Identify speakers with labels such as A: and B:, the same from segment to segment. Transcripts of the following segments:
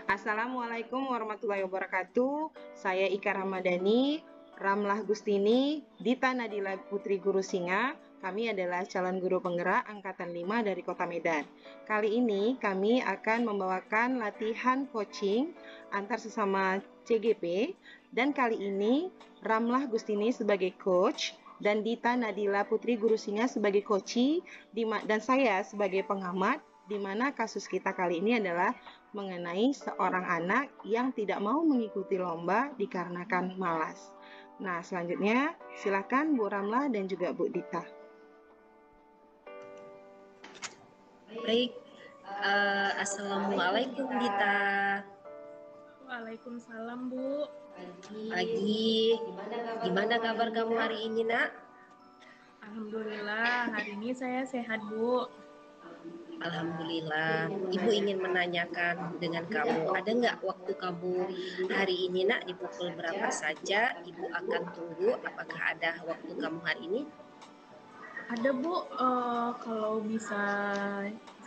A: Assalamualaikum warahmatullahi wabarakatuh. Saya Ika Ramadhani, Ramlah Gustini, Dita Nadila Putri Guru Singa. Kami adalah calon guru penggerak Angkatan 5 dari Kota Medan. Kali ini kami akan membawakan latihan coaching antar sesama CGP. Dan kali ini Ramlah Gustini sebagai coach dan Dita Nadila Putri Guru Singa sebagai coachee dan saya sebagai pengamat, di mana kasus kita kali ini adalah mengenai seorang anak yang tidak mau mengikuti lomba dikarenakan malas. Nah, selanjutnya silakan Bu Ramlah dan juga Bu Dita.
B: Baik, Assalamualaikum Dita.
C: Waalaikumsalam Bu.
B: Pagi, gimana kabar kamu hari ini nak?
C: Alhamdulillah, hari ini saya sehat Bu.
B: Alhamdulillah, Ibu ingin menanyakan dengan kamu, ada nggak waktu kamu hari ini nak di pukul berapa saja? Ibu akan tunggu, apakah ada waktu kamu hari ini?
C: Ada Bu, kalau bisa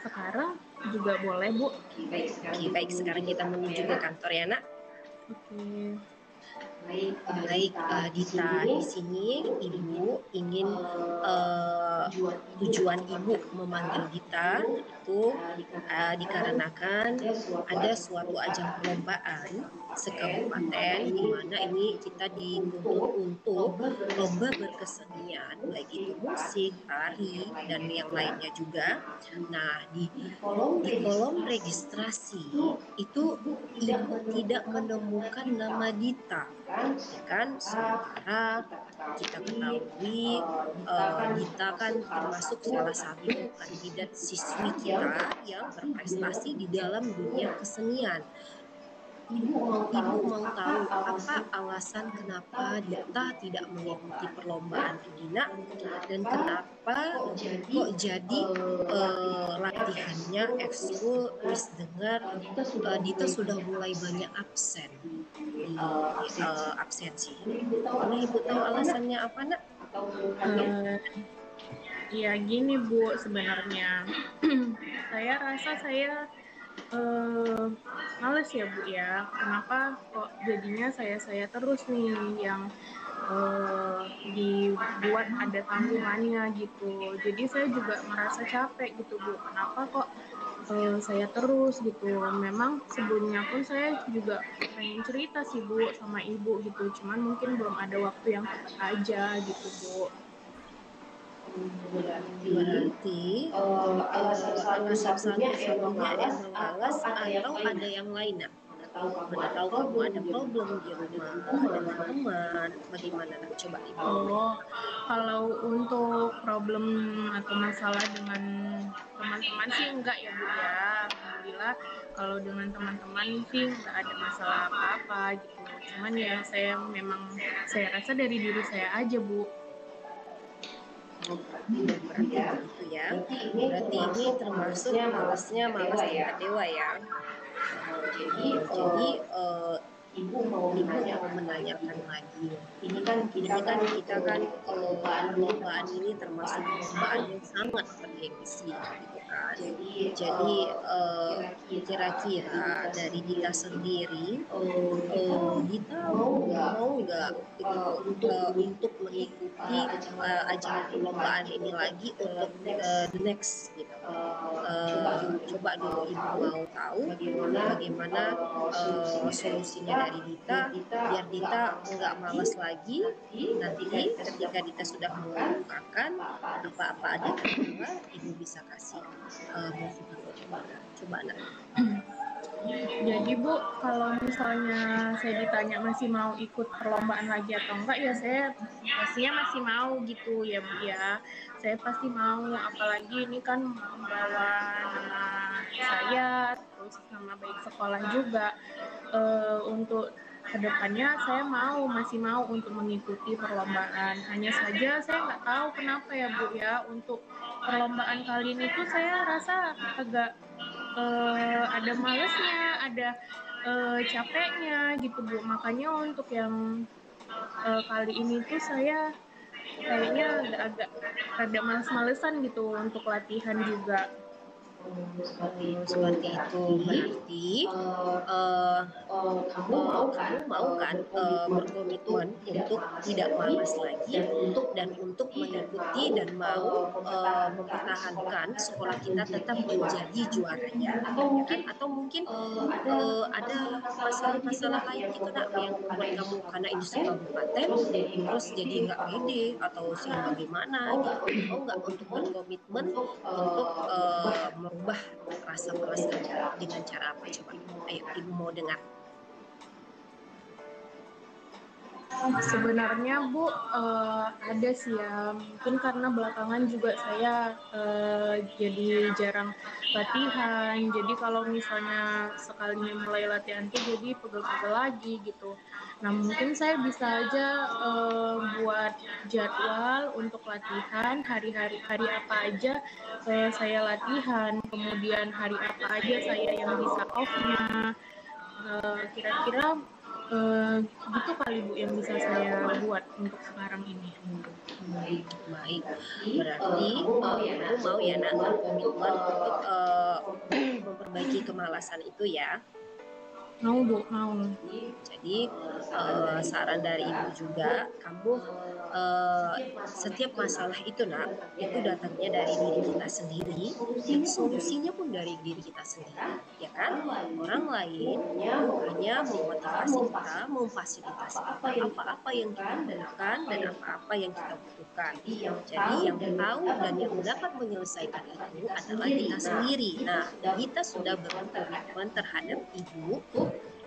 C: sekarang juga boleh Bu.
B: Oke, baik, sekarang kita menuju ke kantor ya nak.
C: Oke.
B: Baik, Dita, di sini Ibu ingin tujuan Ibu memanggil Dita itu dikarenakan ada suatu ajang perlombaan sekabupaten di mana ini kita dituntut untuk lomba berkesenian, baik itu musik, tari, dan yang lainnya juga. Nah, di kolom registrasi itu Ibu tidak menemukan nama Dita, ya kan? Sementara kita ketahui Dita kan termasuk salah satu kandidat siswi kita yang berprestasi di dalam dunia kesenian. Ibu mau tahu apa alasan kenapa Dita tidak mengikuti perlombaan ini nak, dan kenapa kok jadi latihannya ekskul. Wis dengar Dita sudah mulai banyak absen di absensi. Boleh Ibu tahu alasannya apa nak?
C: Ya gini Bu, sebenarnya saya rasa saya males ya Bu ya. Kenapa kok jadinya saya terus nih yang dibuat ada tanggungannya gitu. Jadi saya juga merasa capek gitu Bu. Kenapa kok saya terus gitu. Memang sebelumnya pun saya juga pengen cerita sih Bu sama Ibu gitu. Cuman mungkin belum ada waktu yang tepat aja gitu Bu.
B: Berarti alasan satu-satunya emang malas atau ada yang lain nak? Mana tahu kamu ada problem di rumah dengan teman, bagaimana nak? Coba Ibu.
C: Kalau untuk problem atau masalah dengan teman-teman sih enggak ya Bu ya. Alhamdulillah kalau dengan teman-teman sih enggak ada masalah apa-apa gitu. Cuman ya saya rasa dari diri saya aja Bu.
B: Berarti begitu ya. Berarti ini termasuk malas tingkat dewa ya. Jadi Ibu mau menanyakan lagi. Ini kan kita kan perlombaan ini termasuk perlombaan yang sangat bergengsi gitu kan. Jadi kira-kira dari Dita sendiri, Dita mau nggak itu untuk mengikuti ajang perlombaan ini lagi untuk the next gitu. Coba dulu Ibu mau tahu bagaimana solusinya dari Dita biar Dita nggak malas lagi nanti ketika Dita sudah mengungkapkan apa-apa ada kendala, Ibu bisa kasih motivasi. Coba nak.
C: Jadi Bu, kalau misalnya saya ditanya masih mau ikut perlombaan lagi atau enggak, ya saya pastinya masih mau gitu ya Bu ya. Saya pasti mau, apalagi ini kan membawa nama saya, terus nama baik sekolah juga. Untuk kedepannya saya masih mau untuk mengikuti perlombaan. Hanya saja saya nggak tahu kenapa ya Bu ya, untuk perlombaan kali ini tuh saya rasa agak ada malesnya, ada capeknya gitu Bu. Makanya untuk yang kali ini tuh saya kayaknya agak rada males-malesan gitu untuk latihan juga.
B: Seperti itu berarti kamu mau kan berkomitmen untuk tidak malas lagi dan untuk mengikuti dan mau mempertahankan sekolah kita tetap menjadi juaranya, ya kan? Atau mungkin ada masalah-masalah lain gitu nak yang membuat kamu karena ini sekabupaten terus jadi nggak pede atau sih bagaimana gitu? Mau nggak untuk berkomitmen untuk merubah rasa malas kamu dengan cara apa coba? Ayo, ibu mau dengar.
C: Sebenarnya Bu, ada sih ya. Mungkin karena belakangan juga saya jadi jarang latihan. Jadi kalau misalnya sekalinya mulai latihan tuh jadi pegel-pegel lagi gitu. Nah mungkin saya bisa aja buat jadwal untuk latihan hari apa aja saya latihan. Kemudian hari apa aja saya yang bisa off-nya. Kira-kira gitu kali Bu yang bisa saya buat untuk sekarang ini.
B: Baik, berarti ibu mau ya nak berkomitmen untuk memperbaiki kemalasan itu ya.
C: Mau Bu, mau.
B: Jadi saran dari ibu juga, kamu setiap masalah itu nak, itu datangnya dari diri kita sendiri dan solusinya pun dari diri kita sendiri, ya kan? Orang lain itu hanya memotivasi kita, memfasilitasi kita apa-apa yang kita perlukan dan apa-apa yang kita butuhkan. Jadi yang tahu dan yang dapat menyelesaikan itu adalah kita sendiri. Nah, kita sudah berkomitmen terhadap ibu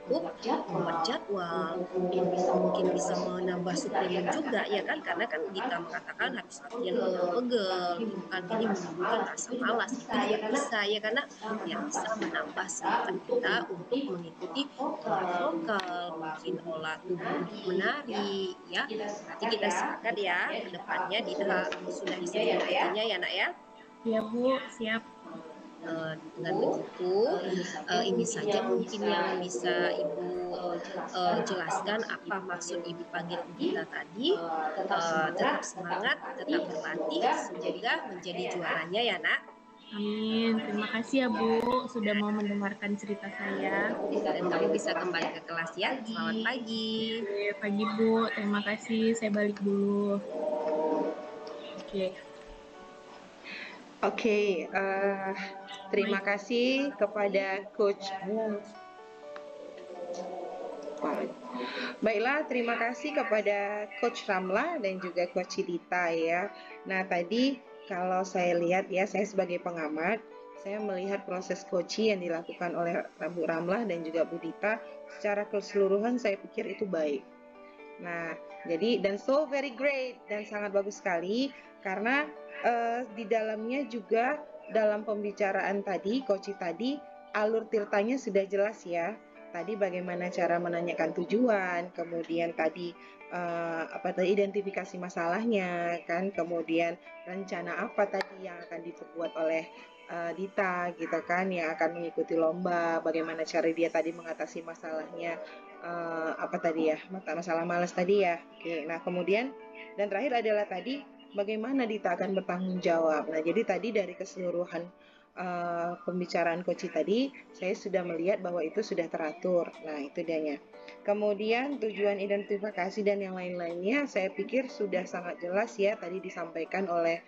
B: untuk membuat jadwal, mungkin bisa menambah suplemen juga ya kan, karena kan Dita mengatakan habis latihan pegel-pegel gitu kan, jadi menimbulkan rasa malas itu juga bisa ya, karena biar bisa menambah semangat kita untuk mengikuti olah vokal, mungkin olah tubuh untuk menari ya. Nanti kita sepakat ya ke depannya Dita sudah bisa mengikutinya ya nak ya.
C: Ya Bu, siap.
B: Dengan begitu ini saja mungkin yang bisa ibu jelaskan apa maksud ibu panggil Dita tadi. Tetap semangat, tetap berlatih, semoga menjadi juaranya ya nak.
C: Amin. Terima kasih ya Bu sudah mau mendengarkan cerita saya.
B: Dan kamu bisa kembali ke kelas ya. Selamat pagi.
C: Oke, pagi Bu, terima kasih. Saya balik dulu. Oke.
A: Oke, terima kasih kepada Coach. Baiklah, terima kasih kepada Coach Ramla dan juga Coach Dita ya. Nah, tadi kalau saya lihat ya, saya sebagai pengamat, saya melihat proses coaching yang dilakukan oleh Bu Ramla dan juga Bu Dita secara keseluruhan saya pikir itu baik. Nah, jadi dan so very great dan sangat bagus sekali karena di dalamnya juga dalam pembicaraan tadi, coach tadi alur tirtanya sudah jelas ya. Tadi bagaimana cara menanyakan tujuan, kemudian tadi identifikasi masalahnya kan, kemudian rencana apa tadi yang akan diperbuat oleh Dita gitu kan, yang akan mengikuti lomba, bagaimana cara dia tadi mengatasi masalahnya, masalah malas tadi ya. Oke, nah kemudian dan terakhir adalah tadi bagaimana Dita akan bertanggung jawab. Nah, jadi tadi dari keseluruhan pembicaraan coach tadi, saya sudah melihat bahwa itu sudah teratur. Nah, itu dianya. Kemudian tujuan identifikasi dan yang lain-lainnya, saya pikir sudah sangat jelas ya tadi disampaikan oleh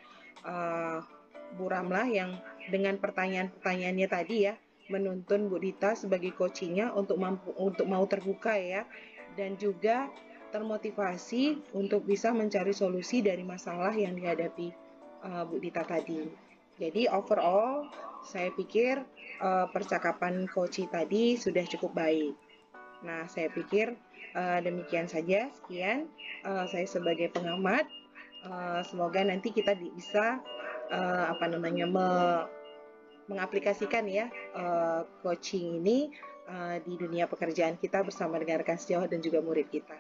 A: Bu Ramlah yang dengan pertanyaan-pertanyaannya tadi ya, menuntun Bu Dita sebagai coachingnya untuk mau terbuka ya, dan juga termotivasi untuk bisa mencari solusi dari masalah yang dihadapi Bu Dita tadi. Jadi overall saya pikir percakapan coach tadi sudah cukup baik. Nah, saya pikir demikian saja. Sekian saya sebagai pengamat. Semoga nanti kita bisa mengaplikasikan ya coaching ini di dunia pekerjaan kita bersama dengan rekan sejawat dan juga murid kita.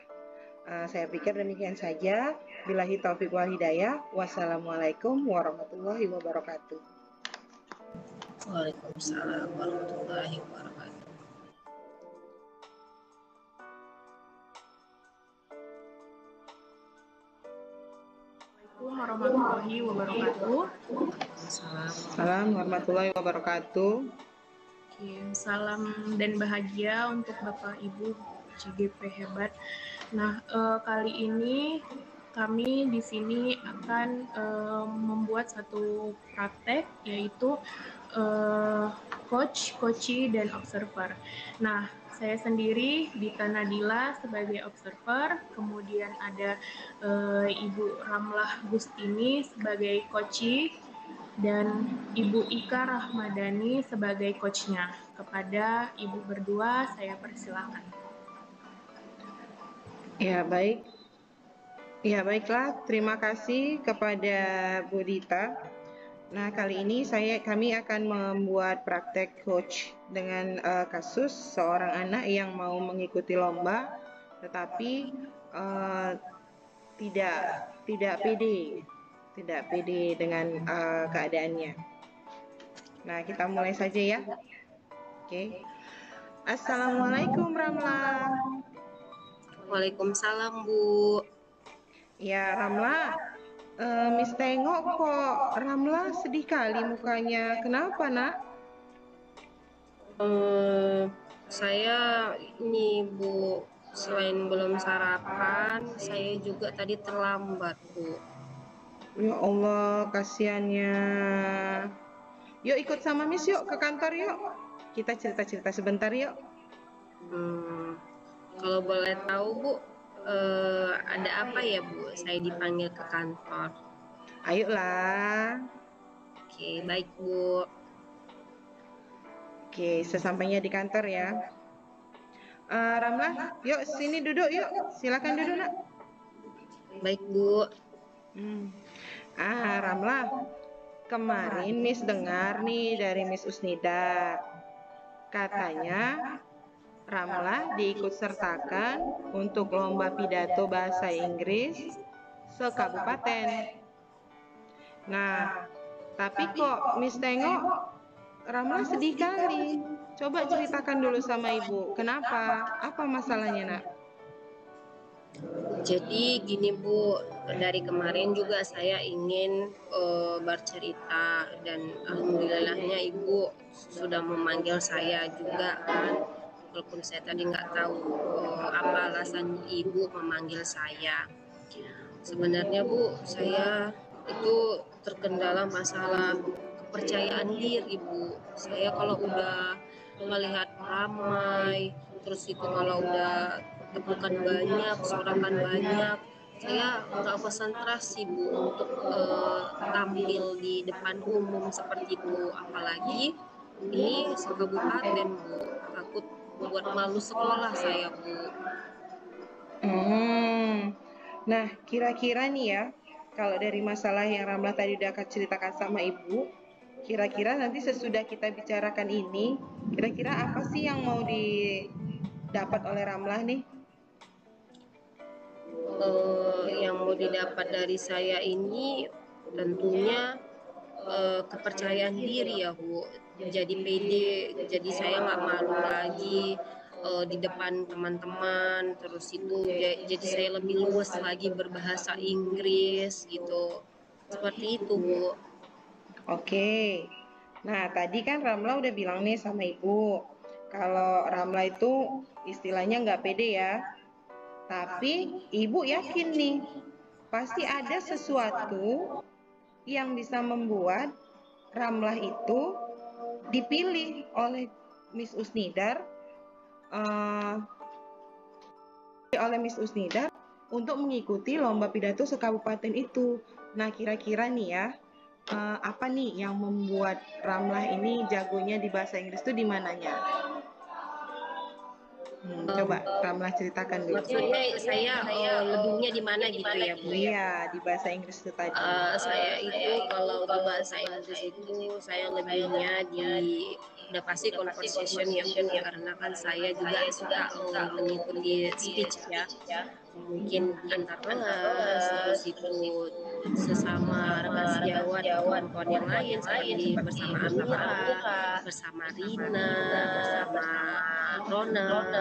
A: Saya pikir demikian saja. Billahi taufiq wal hidayah. Wassalamualaikum warahmatullahi wabarakatuh.
B: Waalaikumsalam warahmatullahi wabarakatuh.
C: Assalamualaikum warahmatullahi wabarakatuh.
A: Salam warahmatullahi wabarakatuh.
C: Oke, salam dan bahagia untuk Bapak Ibu CGP hebat. Nah, kali ini kami di sini akan membuat satu praktek, yaitu coach, coachee, dan observer. Nah, saya sendiri Dita Nadila sebagai observer, kemudian ada Ibu Ramlah Gustini sebagai coachee, dan Ibu Ika Rahmadani sebagai coachnya. Kepada Ibu berdua, saya persilakan.
A: Ya, baik. Ya, baiklah. Terima kasih kepada Bu Dita. Nah, kali ini kami akan membuat praktek coach dengan kasus seorang anak yang mau mengikuti lomba, tetapi tidak pede dengan keadaannya. Nah, kita mulai saja ya. Oke. Assalamualaikum Ramlah.
B: Waalaikumsalam, Bu.
A: Ya, Ramlah. Miss tengok kok Ramlah sedih kali mukanya. Kenapa, Nak?
B: Saya ini, Bu, selain belum sarapan, saya juga tadi terlambat, Bu.
A: Ya Allah, kasihannya. Yuk ikut sama Miss yuk ke kantor yuk. Kita cerita-cerita sebentar yuk.
B: Kalau boleh tahu, Bu, ada apa ya, Bu? Saya dipanggil ke kantor.
A: Ayolah.
B: Oke, baik, Bu.
A: Oke, sesampainya di kantor ya. Ramlah, yuk sini duduk yuk. Silakan duduk, Nak.
B: Baik, Bu.
A: Ramlah. Kemarin Miss dengar nih dari Miss Usnida. Katanya Ramlah diikut sertakan untuk lomba pidato bahasa Inggris se-kabupaten. Nah, tapi kok Miss tengok Ramlah sedih kali. Coba ceritakan dulu sama Ibu, kenapa? Apa masalahnya, Nak?
B: Jadi gini, Bu, dari kemarin juga saya ingin bercerita, dan alhamdulillahnya Ibu sudah memanggil saya juga kan, walaupun saya tadi nggak tahu apa alasan Ibu memanggil saya. Sebenarnya, Bu, saya itu terkendala masalah kepercayaan diri, Bu. Saya kalau udah melihat ramai, terus itu kalau udah tepukan banyak, sorakan banyak, saya nggak konsentrasi, Bu, untuk tampil di depan umum seperti itu. Apalagi ini sekabupaten, Bu. Takut buat malu sekolah saya, Bu.
A: Nah, kira-kira nih ya, kalau dari masalah yang Ramlah tadi udah akan ceritakan sama Ibu, kira-kira nanti sesudah kita bicarakan ini, kira-kira apa sih yang mau didapat oleh Ramlah nih?
B: Yang mau didapat dari saya ini tentunya kepercayaan diri ya, Bu. Jadi pede, jadi saya nggak malu lagi di depan teman-teman, terus itu jadi saya lebih luas lagi berbahasa Inggris gitu. Seperti itu, Bu.
A: Oke. Nah, tadi kan Ramlah udah bilang nih sama Ibu, kalau Ramlah itu istilahnya nggak pede ya. Tapi Ibu yakin nih, pasti ada sesuatu yang bisa membuat Ramlah itu dipilih oleh Miss Usnidar untuk mengikuti lomba pidato sekabupaten itu. Nah, kira-kira nih ya, apa nih yang membuat Ramlah ini jagonya di bahasa Inggris itu di mananya? Coba Ramlah ceritakan dulu.
B: Maksudnya saya lebihnya di mana gitu ya Bu?
A: Iya, di bahasa Inggris itu tadi.
B: Saya itu kalau di bahasa Inggris itu saya lebihnya di udah pasti conversation ya Bu, karena kan saya juga suka mengikuti speech ya, mungkin antar kelas, terus ikut sesama rekan sejawat, kawan-kawan yang lain seperti bersama Amira, bersama Rina, bersama Ronald.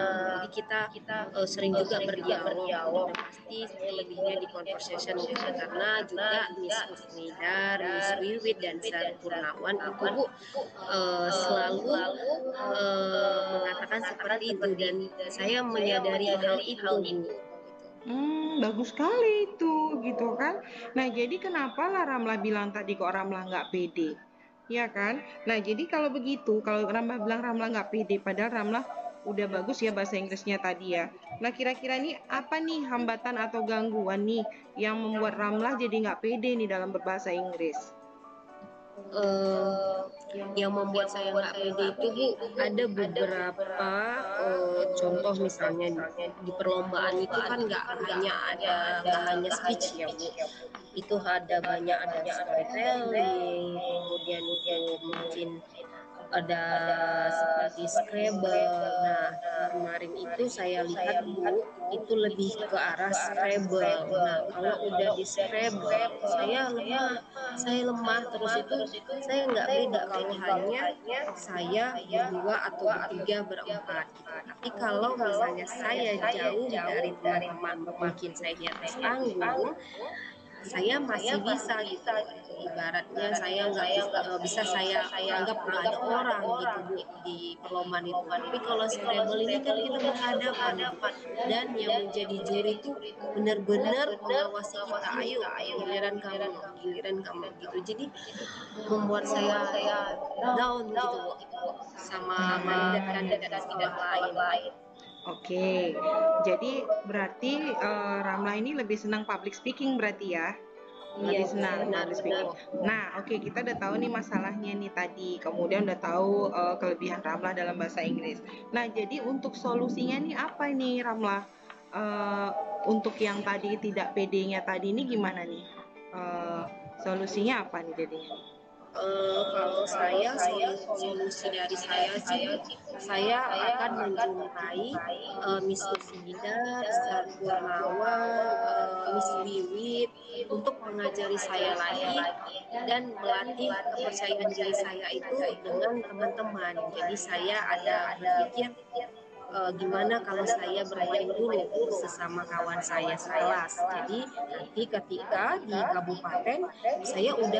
B: Jadi kita sering juga berdialog. Udah pasti saya lebihnya di conversation ya, karena juga Miss Kusnidar, Miss Wiwit dan Sar Purnawan itu Bu selalu mengatakan seperti itu dan saya menyadari hal itu Bu.
A: Bagus sekali itu, gitu kan. Nah, jadi kenapa lah Ramlah bilang tadi kok Ramlah nggak pede? Ya kan? Nah, jadi kalau begitu, kalau Ramlah bilang Ramlah nggak pede, padahal Ramlah udah bagus ya bahasa Inggrisnya tadi ya. Nah, kira-kira nih apa nih hambatan atau gangguan nih yang membuat Ramlah jadi nggak pede nih dalam berbahasa Inggris?
B: Yang membuat saya nggak pede itu Bu, ada beberapa contoh misalnya di perlombaan itu kan nggak hanya speech ya Bu, itu ada storytelling, kemudian itu mungkin ada seperti Scrabble. Nah, kemarin itu saya lihat Bu, itu lebih ke arah Scrabble. Nah, kalau udah di Scrabble, saya lemah terus itu saya nggak beda kalau hanya saya berdua atau bertiga berempat gitu. Tapi kalau misalnya saya jauh dari teman-teman, mungkin saya di atas panggung, saya masih bisa gitu, ibaratnya saya nggak bisa saya anggap nggak ada orang gitu Bu di perlombaan itu. Tapi kalau Scrabble ini kan kita berhadapan Bu, dan yang menjadi juri itu benar-benar mengawasi kita, ayo giliran kamu gitu. Jadi membuat saya down gitu Bu, sama kandidat-kandidat speaker lain.
A: Oke, jadi berarti Ramlah ini lebih senang public speaking berarti ya? Lebih senang public speaking. Nah, oke, kita udah tahu nih masalahnya nih tadi. Kemudian udah tahu kelebihan Ramlah dalam bahasa Inggris. Nah, jadi untuk solusinya nih apa nih Ramlah? Untuk yang tadi tidak PD-nya tadi ini gimana nih? Solusinya apa nih jadinya?
B: Kalau saya solusi dari saya sih, saya akan menjumpai Miss Kusnidar, Sar Purnawan, Miss Wiwit untuk mengajari saya lagi dan melatih kepercayaan diri saya itu dengan teman-teman. Jadi saya ada berpikir gimana kalau saya bermain dulu sesama kawan saya sekelas. Jadi nanti ketika di kabupaten saya udah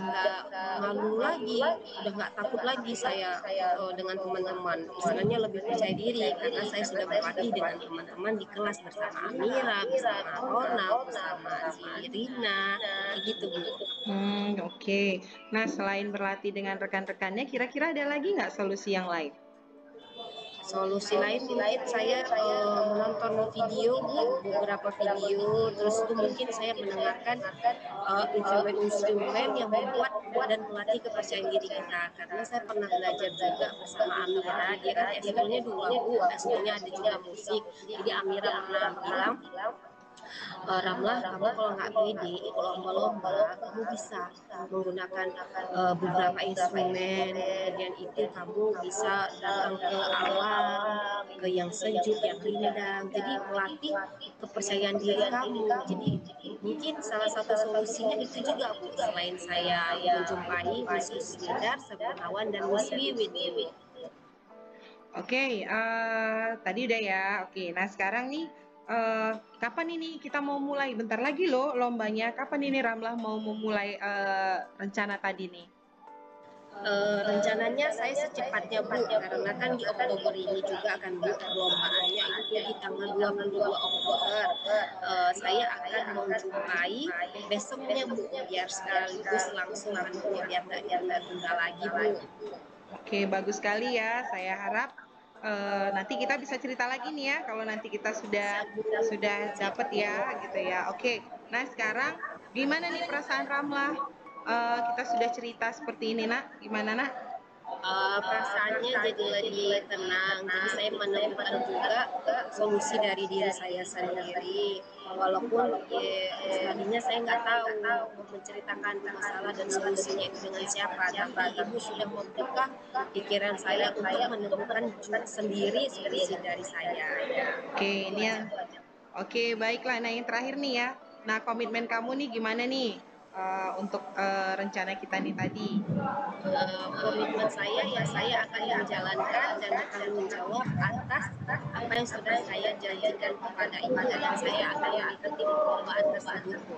B: nggak malu lagi, udah nggak takut lagi saya dengan teman-teman. Istilahnya lebih percaya diri karena saya sudah berlatih dengan teman-teman di kelas bersama Amira, bersama Rona, bersama Rina, gitu Bu.
A: Oke. Nah, selain berlatih dengan rekan-rekannya, kira-kira ada lagi nggak solusi yang lain?
B: Solusi lain mungkin saya menonton video Bu, beberapa video, terus itu mungkin saya mendengarkan instrumen yang membuat dan melatih kepercayaan diri kita, karena saya pernah belajar juga bersama Amira, dia kan ekskulnya 2 Bu, ekskulnya ada juga musik. Jadi Amira pernah bilang, Ramlah, kamu kalau nggak pede ikut lomba-lomba, kamu bisa menggunakan beberapa instrumen, kemudian itu kamu bisa datang ke alam, ke yang sejuk, yang rindang, jadi melatih kepercayaan diri kamu. Jadi mungkin salah satu solusinya itu juga Bu, selain saya menjumpai Miss Kusnidar, Sepurnawan, dan Miss Wiwit.
A: Oke, tadi udah ya. Oke, nah sekarang nih, kapan ini kita mau mulai? Bentar lagi loh lombanya. Kapan ini Ramlah mau memulai rencana tadi nih?
B: Rencananya saya secepatnya Bu, karena kan di Oktober ini juga akan perlombaannya itu di tanggal 22 Oktober. Saya akan menjumpai besoknya Bu, biar sekaligus langsung anunya, biar nggak ditunda-tunda lagi Bu.
A: Oke, bagus sekali ya. Saya harap nanti kita bisa cerita lagi nih ya kalau nanti kita sudah dapet ya gitu ya. Oke, nah sekarang gimana nih perasaan Ramlah? Kita sudah cerita seperti ini Nak, gimana Nak?
B: Perasaannya jadi lebih tenang. Jadi saya menemukan juga solusi dari diri saya sendiri. Walaupun tadinya saya nggak tahu mau menceritakan masalah dan solusinya itu dengan siapa, tapi ibu sudah membuka pikiran saya untuk menemukan sendiri solusi dari saya.
A: Oke, ini yang Oke, baiklah. Nah, yang terakhir nih ya. Nah, komitmen kamu nih gimana nih untuk rencana kita nih tadi?
B: Komitmen saya ya saya akan menjalankan dan bertanggung jawab atas apa yang sudah saya janjikan kepada ibu dan saya akan mengikuti perlombaan tersebut, Bu.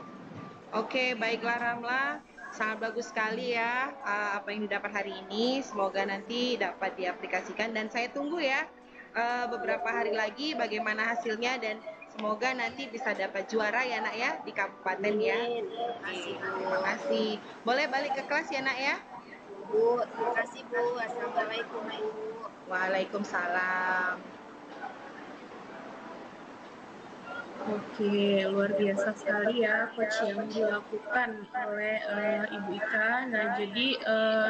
A: Oke, baiklah Ramla. Sangat bagus sekali ya apa yang didapat hari ini. Semoga nanti dapat diaplikasikan dan saya tunggu ya beberapa hari lagi bagaimana hasilnya dan semoga nanti bisa dapat juara ya nak ya di kabupaten ya.
B: Amin. Terima
A: Oke,
B: kasih, Bu.
A: terima kasih. Boleh balik ke kelas ya nak ya?
B: Bu, terima kasih, Bu. Assalamualaikum, Bu.
A: Waalaikumsalam.
C: Oke, luar biasa sekali ya coach yang dilakukan oleh Ibu Ika. Nah, jadi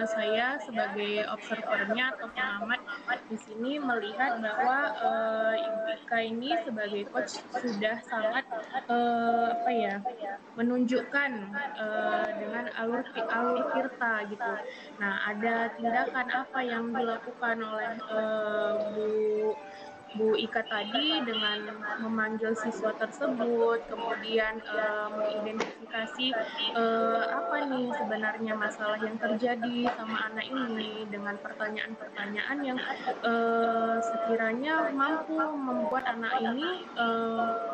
C: saya sebagai observernya atau pengamat di sini melihat bahwa Ibu Ika ini sebagai coach sudah sangat apa ya, menunjukkan dengan alur tirta gitu. Nah, ada tindakan apa yang dilakukan oleh Bu Ika tadi dengan memanggil siswa tersebut, kemudian mengidentifikasi apa nih sebenarnya masalah yang terjadi sama anak ini dengan pertanyaan-pertanyaan yang sekiranya mampu membuat anak ini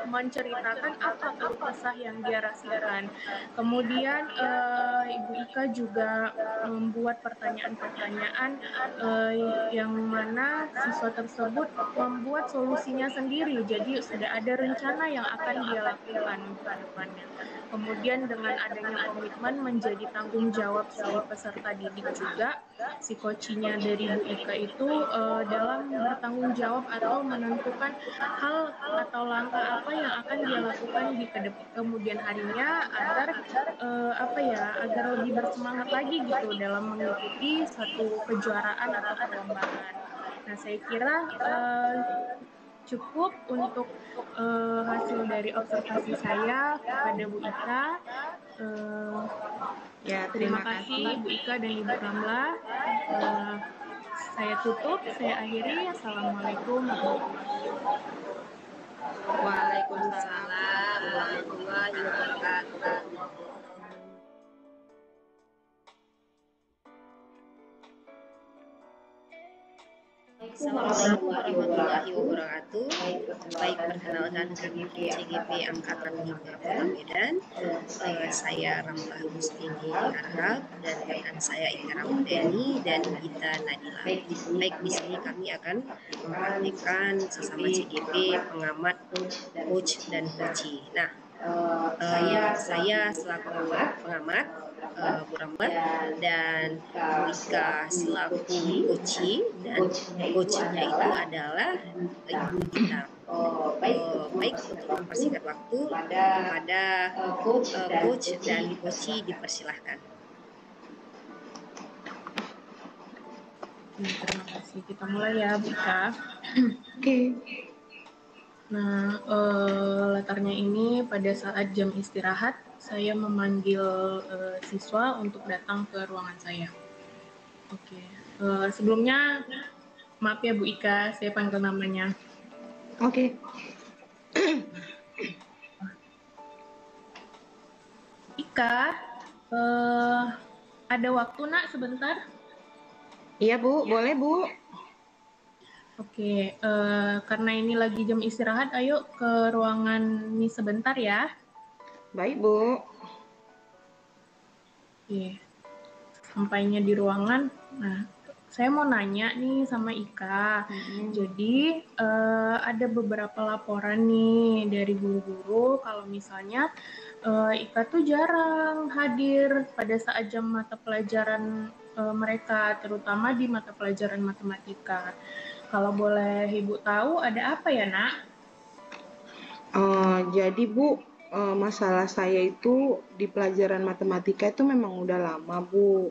C: menceritakan apa keluh kesah yang dia rasakan. Kemudian Ibu Ika juga membuat pertanyaan-pertanyaan yang mana siswa tersebut membuat solusinya sendiri. Jadi sudah ada rencana yang akan dia lakukan untuk kedepannya. Kemudian dengan adanya komitmen menjadi tanggung jawab si peserta didik juga, si coachnya dari Bu Ika itu dalam bertanggung jawab atau menentukan hal atau langkah apa yang akan dia lakukan di kemudian harinya agar apa ya, agar lebih bersemangat lagi gitu dalam mengikuti satu kejuaraan atau perlombaan. Nah, saya kira cukup untuk hasil dari observasi saya kepada Bu Ika.
A: Ya,
C: Terima kasih Ibu Ika dan Ibu Ramla. Saya tutup, saya akhiri. Assalamualaikum warahmatullahi wabarakatuh.
A: Waalaikumsalam.
B: Waalaikumsalam warahmatullahi wabarakatuh. Assalamualaikum warahmatullahi wabarakatuh. Baik, perkenalkan kami CGP Angkatan 5 Kota Medan. Saya Ramlah Gustini Harhab dan rekan saya Ika Ramadhani dan Gita Nadila. Baik, di sini kami akan mempraktikkan sesama CGP, pengamat, coach dan coachee. Nah, saya selaku pengamat Bu Rahmat dan Bu Ika selaku coachee dan coachnya itu adalah Ibu Gita. Baik, untuk mempersingkat waktu kepada coach dan coachee dipersilahkan.
C: Terima kasih. Kita mulai ya, Bu Ika.
A: Oke.
C: Nah, latarnya ini pada saat jam istirahat, saya memanggil siswa untuk datang ke ruangan saya. Oke. Sebelumnya, maaf ya Bu Ika, saya panggil namanya.
A: Oke.
C: Ika, ada waktu nak sebentar?
A: Iya Bu, boleh Bu.
C: Oke, karena ini lagi jam istirahat, ayo ke ruangan ini sebentar ya.
A: Baik Bu.
C: Oke, sampainya di ruangan. Nah, saya mau nanya nih sama Ika. Jadi ada beberapa laporan nih dari guru-guru kalau misalnya Ika tuh jarang hadir pada saat jam mata pelajaran mereka, terutama di mata pelajaran matematika. Kalau boleh Ibu tahu ada apa ya, Nak?
A: Jadi Bu, masalah saya itu di pelajaran matematika itu memang udah lama Bu.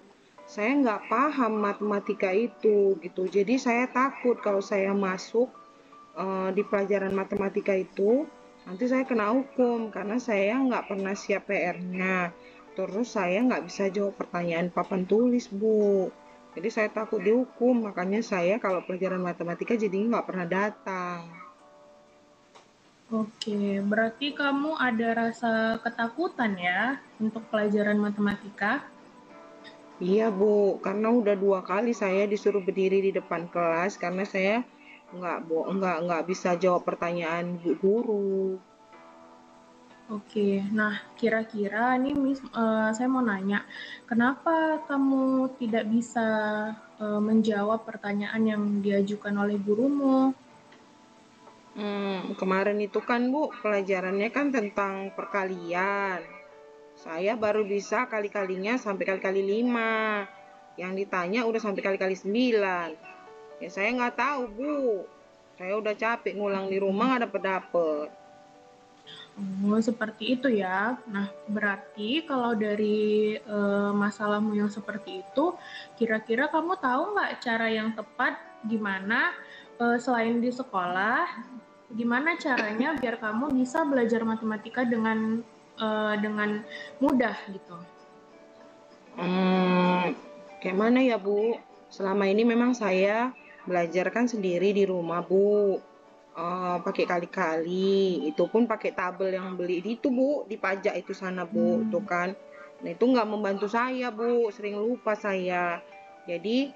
A: saya nggak paham matematika itu gitu. Jadi saya takut kalau saya masuk di pelajaran matematika itu nanti saya kena hukum karena saya nggak pernah siap PR-nya. Terus saya nggak bisa jawab pertanyaan papan tulis, Bu. Jadi saya takut dihukum, makanya saya kalau pelajaran matematika jadi nggak pernah datang.
C: Oke, berarti kamu ada rasa ketakutan ya untuk pelajaran matematika?
A: Iya, Bu, karena udah 2 kali saya disuruh berdiri di depan kelas karena saya nggak bisa jawab pertanyaan Bu Guru.
C: Oke, nah kira-kira nih Miss, saya mau nanya, kenapa kamu tidak bisa menjawab pertanyaan yang diajukan oleh gurumu?
A: Kemarin itu kan Bu, pelajarannya kan tentang perkalian. Saya baru bisa kali-kalinya sampai kali-kali 5. Yang ditanya udah sampai kali-kali 9. Ya saya nggak tahu, Bu. Saya udah capek ngulang di rumah nggak dapet-dapet.
C: Oh, seperti itu ya. Nah, berarti kalau dari masalahmu yang seperti itu, kira-kira kamu tahu nggak cara yang tepat gimana selain di sekolah, gimana caranya biar kamu bisa belajar matematika dengan mudah gitu?
A: Kayak mana ya, Bu? Selama ini memang saya belajar kan sendiri di rumah, Bu. Pakai kali-kali, itu pun pakai tabel yang beli itu, Bu, dipajak itu sana, Bu, tuh kan. Nah, itu nggak membantu saya, Bu, sering lupa saya. Jadi,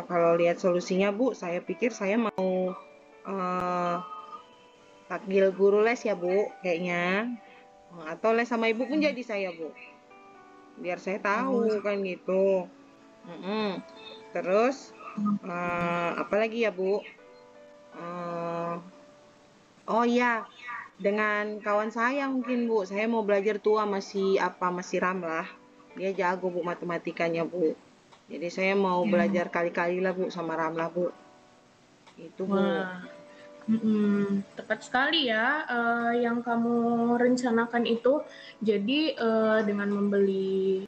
A: kalau lihat solusinya, Bu, saya pikir saya mau eh, panggil guru les ya, Bu, kayaknya. Atau les sama ibu pun jadi saya, Bu. Biar saya
C: Oh,
A: tahu kan gitu. Mm-mm. Terus apa lagi ya Bu? Eh, oh iya, dengan kawan saya mungkin Bu. Saya mau belajar tua masih Ramlah. Dia jago Bu matematikanya Bu. Jadi saya mau
C: ya.
A: belajar kali-kali lah Bu sama Ramlah Bu. Itu Bu.
C: Wah, tepat sekali ya yang kamu rencanakan itu. Jadi dengan membeli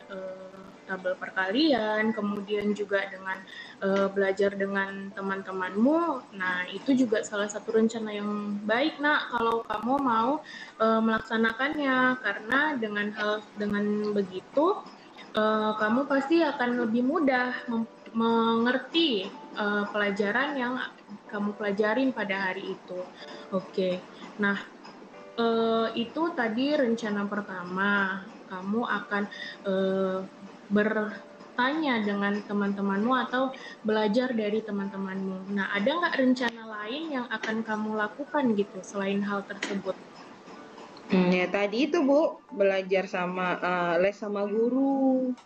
C: tabel perkalian, kemudian juga dengan belajar dengan teman-temanmu, nah itu juga salah satu rencana yang baik, Nak, kalau kamu mau melaksanakannya. Karena dengan begitu kamu pasti akan lebih mudah mengerti pelajaran yang kamu pelajarin pada hari itu. Oke, nah itu tadi rencana pertama. Kamu akan bertanya dengan teman-temanmu atau belajar dari teman-temanmu. Nah, ada nggak rencana lain yang akan kamu lakukan gitu selain hal tersebut?
A: Ya tadi itu Bu, belajar sama les sama guru.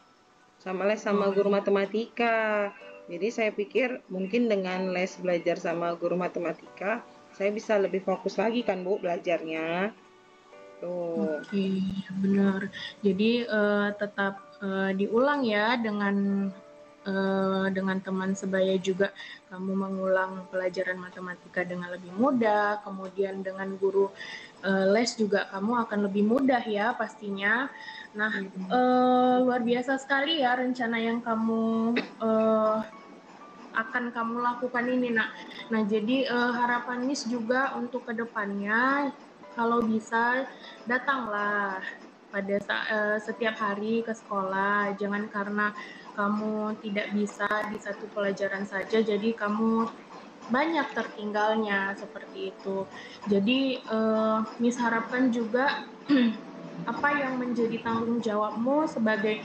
A: Sama les sama
C: Oh,
A: guru matematika. Jadi saya pikir mungkin dengan les belajar sama guru matematika, saya bisa lebih fokus lagi kan Bu belajarnya. Tuh.
C: oke, benar. Jadi tetap diulang ya dengan teman sebaya juga kamu mengulang pelajaran matematika dengan lebih mudah, kemudian dengan guru les juga kamu akan lebih mudah ya pastinya. Nah, luar biasa sekali ya rencana yang akan kamu lakukan ini, nak. Nah, jadi harapan Miss juga untuk kedepannya, kalau bisa datanglah pada setiap hari ke sekolah. Jangan karena kamu tidak bisa di satu pelajaran saja, jadi kamu banyak tertinggalnya seperti itu. Jadi Miss harapkan juga apa yang menjadi tanggung jawabmu sebagai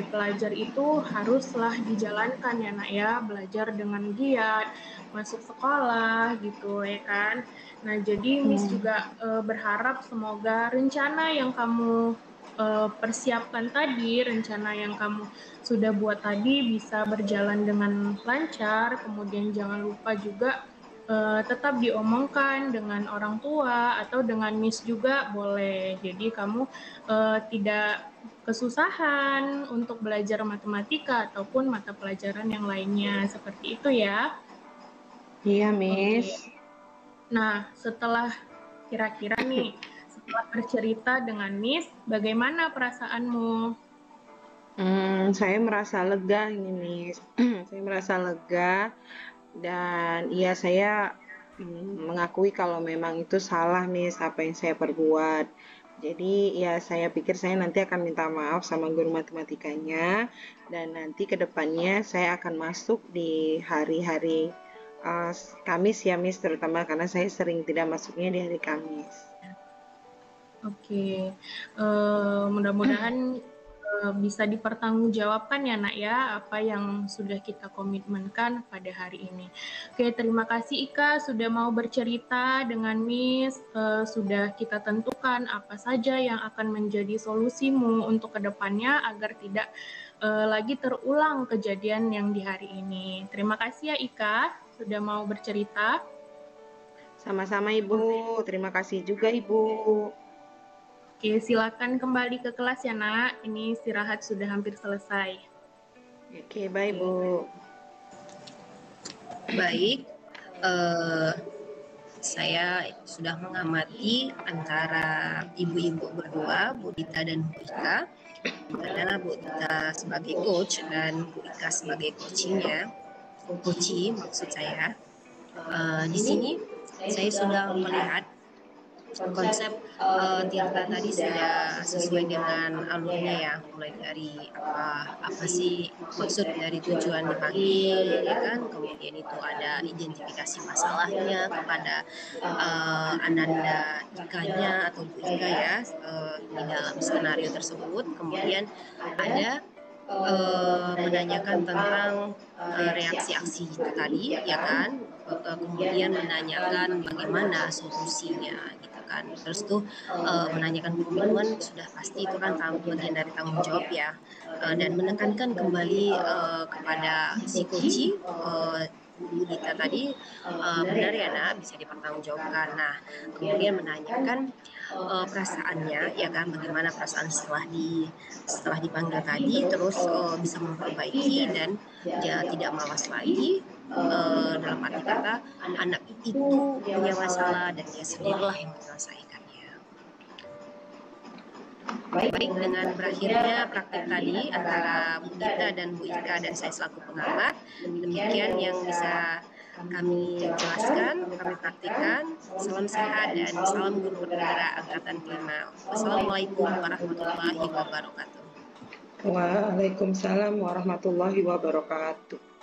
C: pelajar itu haruslah dijalankan ya nak ya, belajar dengan giat, masuk sekolah gitu ya kan. Nah jadi Miss juga berharap semoga rencana yang kamu persiapkan tadi, rencana yang kamu sudah buat tadi bisa berjalan dengan lancar, kemudian jangan lupa juga tetap diomongkan dengan orang tua atau dengan Miss juga boleh. Jadi kamu tidak kesusahan untuk belajar matematika ataupun mata pelajaran yang lainnya seperti itu ya.
A: Iya,
C: Oke.
A: Miss.
C: Nah, kira-kira nih, setelah bercerita dengan Miss, bagaimana perasaanmu?
A: Saya merasa lega ini, Miss. Saya merasa lega dan ya saya mengakui kalau memang itu salah, Miss, apa yang saya perbuat. Jadi ya saya pikir saya nanti akan minta maaf sama guru matematikanya dan nanti ke depannya saya akan masuk di hari-hari Kamis ya, Miss, terutama karena saya sering tidak masuknya di hari Kamis.
C: Oke, mudah-mudahan bisa dipertanggungjawabkan ya Nak ya, apa yang sudah kita komitmenkan pada hari ini. Oke, terima kasih Ika sudah mau bercerita dengan Miss, sudah kita tentukan apa saja yang akan menjadi solusimu untuk kedepannya agar tidak lagi terulang kejadian yang di hari ini. Terima kasih ya Ika sudah mau bercerita.
A: Sama-sama Ibu, terima kasih juga Ibu.
C: Oke, silakan kembali ke kelas ya Nak. Ini istirahat sudah hampir selesai.
A: Oke, bye Bu.
B: Baik, saya sudah mengamati antara ibu-ibu berdua, Bu Dita dan Bu Ika, di mana Bu Dita sebagai coach dan Bu Ika sebagai coachingnya, coachee maksud saya. Di sini saya sudah melihat konsep Tirta tadi sudah sesuai dengan alurnya ya, mulai dari apa sih maksud dari tujuan dipanggil ya kan, kemudian itu ada identifikasi masalahnya kepada Ananda Ikanya atau Bu Ika ya di dalam skenario tersebut, kemudian ada menanyakan tentang reaksi aksi itu tadi ya kan, kemudian menanyakan bagaimana solusinya gitu kan, terus tuh menanyakan komitmen, sudah pasti itu kan bagian dari tanggung jawab ya, dan menekankan kembali kepada si coachee Bu Dita tadi, benar ya Nak, bisa dipertanggungjawabkan. Nah, kemudian menanyakan perasaannya ya kan, bagaimana perasaan setelah dipanggil tadi, terus bisa memperbaiki dan ya tidak malas lagi, dalam arti kata anak itu punya masalah dan dia sendirilah yang menyelesaikannya. Baik, dengan berakhirnya praktik tadi antara Bu Dita dan Bu Ika dan saya selaku pengamat, demikian yang bisa kami jelaskan, kami praktikkan. Salam sehat dan salam guru bernegara angkatan 5. Wassalamualaikum warahmatullahi wabarakatuh.
A: Waalaikumsalam warahmatullahi wabarakatuh.